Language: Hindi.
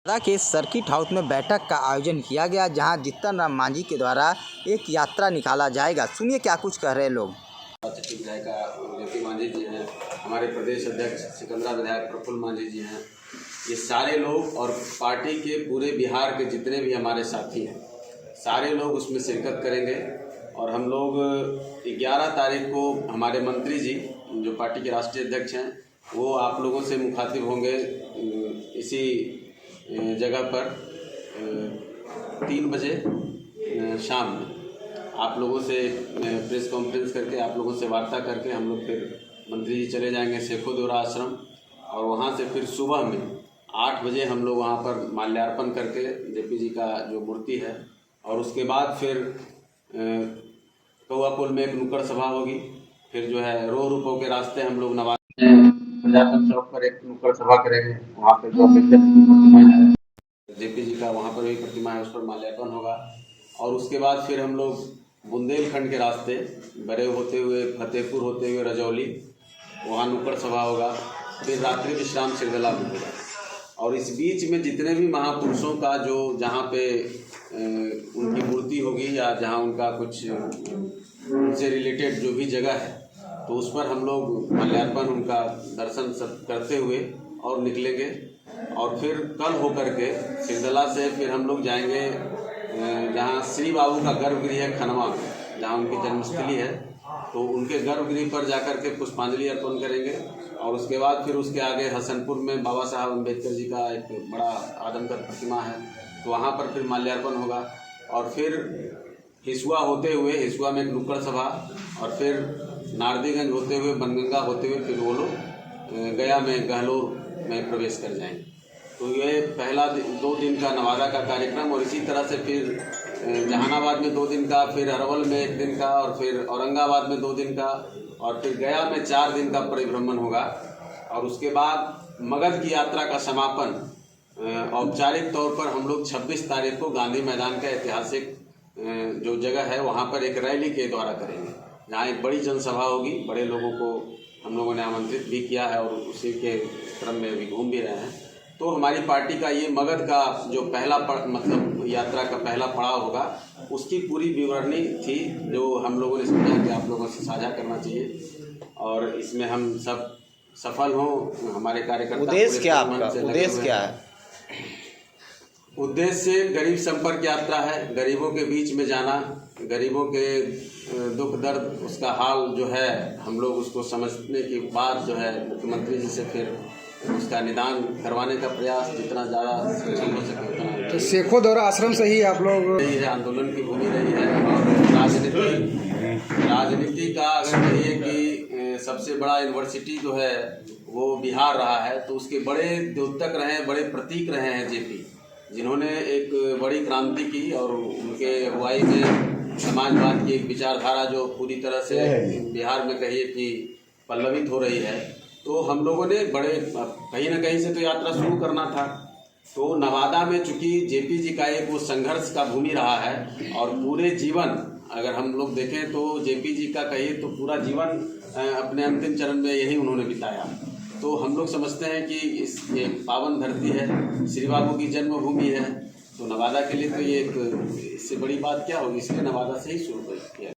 नवादा के सर्किट हाउस में बैठक का आयोजन किया गया, जहां जीतन राम मांझी के द्वारा एक यात्रा निकाला जाएगा। सुनिए क्या कुछ कह रहे हैं लोग। सचिव विधायिका ज्योति मांझी जी हैं, हमारे प्रदेश अध्यक्ष सिकंदरा विधायक प्रफुल्ल मांझी जी हैं। ये सारे लोग और पार्टी के पूरे बिहार के जितने भी हमारे साथी हैं, सारे लोग उसमें शिरकत करेंगे। और हम लोग 11 तारीख को हमारे मंत्री जी जो पार्टी के राष्ट्रीय अध्यक्ष हैं, वो आप लोगों से मुखातिब होंगे इसी जगह पर 3 बजे शाम में। आप लोगों से प्रेस कॉन्फ्रेंस करके आप लोगों से वार्ता करके हम लोग फिर मंत्री जी चले जाएंगे शेखोदोरा आश्रम, और वहाँ से फिर सुबह में 8 बजे हम लोग वहाँ पर माल्यार्पण करके जेपी जी का जो मूर्ति है, और उसके बाद फिर कौआ पुल में एक नुक्कड़ सभा होगी। फिर जो है रो रूपों के रास्ते हम लोग नवादा प्रजातंत्र चौक पर एक नुक्कड़ सभा करेंगे। वहाँ पर जो अम्बेडकर की प्रतिमा है, जेपी जी का वहाँ पर भी प्रतिमा है, उस पर माल्यार्पण होगा। और उसके बाद फिर हम लोग बुंदेलखंड के रास्ते बड़े होते हुए फतेहपुर होते हुए रजौली, वहाँ नुक्कड़ सभा होगा। फिर रात्रि विश्राम सिरदला में होगा। और इस बीच में जितने भी महापुरुषों का जो जहाँ पे उनकी मूर्ति होगी या जहाँ उनका कुछ उनसे रिलेटेड जो भी जगह है, तो उस पर हम लोग माल्यार्पण उनका दर्शन सब करते हुए और निकलेंगे। और फिर कल होकर के सिरदला से फिर हम लोग जाएंगे जहाँ श्री बाबू का गर्भगृह है खनवा में, जहाँ उनकी जन्मस्थली है, तो उनके गर्भगृह पर जाकर के पुष्पांजलि अर्पण करेंगे। और उसके बाद फिर उसके आगे हसनपुर में बाबा साहब अम्बेडकर जी का एक बड़ा आदमकद प्रतिमा है, तो वहाँ पर फिर माल्यार्पण होगा। और फिर हिसुआ होते हुए, हिसुआ में एक नुक्कड़ सभा, और फिर नारदीगंज होते हुए बनगंगा होते हुए फिर वो लोग गया में गहलोर में प्रवेश कर जाएंगे। तो ये पहला 2 दिन का नवादा का कार्यक्रम। और इसी तरह से फिर जहानाबाद में 2 दिन का, फिर अरवल में 1 दिन का, और फिर औरंगाबाद में 2 दिन का, और फिर गया में 4 दिन का परिभ्रमण होगा। और उसके बाद मगध की यात्रा का समापन औपचारिक तौर पर हम लोग 26 तारीख को गांधी मैदान का ऐतिहासिक जो जगह है वहाँ पर एक रैली के द्वारा करेंगे, जहाँ एक बड़ी जनसभा होगी। बड़े लोगों को हम लोगों ने आमंत्रित भी किया है और उसी के क्रम में अभी घूम भी रहे हैं। तो हमारी पार्टी का ये मगध का जो पहला मतलब यात्रा का पहला पड़ाव होगा, उसकी पूरी विवरणी थी जो हम लोगों ने समझा कि आप लोगों से साझा करना चाहिए। और इसमें हम सब सफल हों, हमारे कार्यकर्ता। उद्देश्य क्या आपका? उद्देश्य क्या है? उद्देश्य गरीब संपर्क यात्रा है, गरीबों के बीच में जाना, गरीबों के दुख दर्द उसका हाल जो है हम लोग उसको समझने के बाद जो है मुख्यमंत्री जी से फिर उसका निदान करवाने का प्रयास जितना ज़्यादा सक्षम हो सके उतना। तो शेखोदोरा आश्रम से ही आप लोग रही है, आंदोलन की भूमि रही है। और राजनीति का अगर कहिए कि सबसे बड़ा यूनिवर्सिटी जो है वो बिहार रहा है, तो उसके बड़े द्योतक रहे हैं, बड़े प्रतीक रहे हैं जेपी, जिन्होंने एक बड़ी क्रांति की। और उनके अगुवाई में समाजवाद की एक विचारधारा जो पूरी तरह से बिहार में कहिए कि पल्लवित हो रही है। तो हम लोगों ने बड़े कहीं ना कहीं से तो यात्रा शुरू करना था। तो नवादा में चूंकि जेपी जी का एक वो संघर्ष का भूमि रहा है, और पूरे जीवन अगर हम लोग देखें तो जेपी जी का कहिए तो पूरा जीवन अपने अंतिम चरण में यही उन्होंने बिताया। तो हम लोग समझते हैं कि इस ये पावन धरती है, श्री बाबू की जन्मभूमि है, तो नवादा के लिए तो ये एक इससे बड़ी बात क्या होगी, इसलिए नवादा से ही शुरू किया।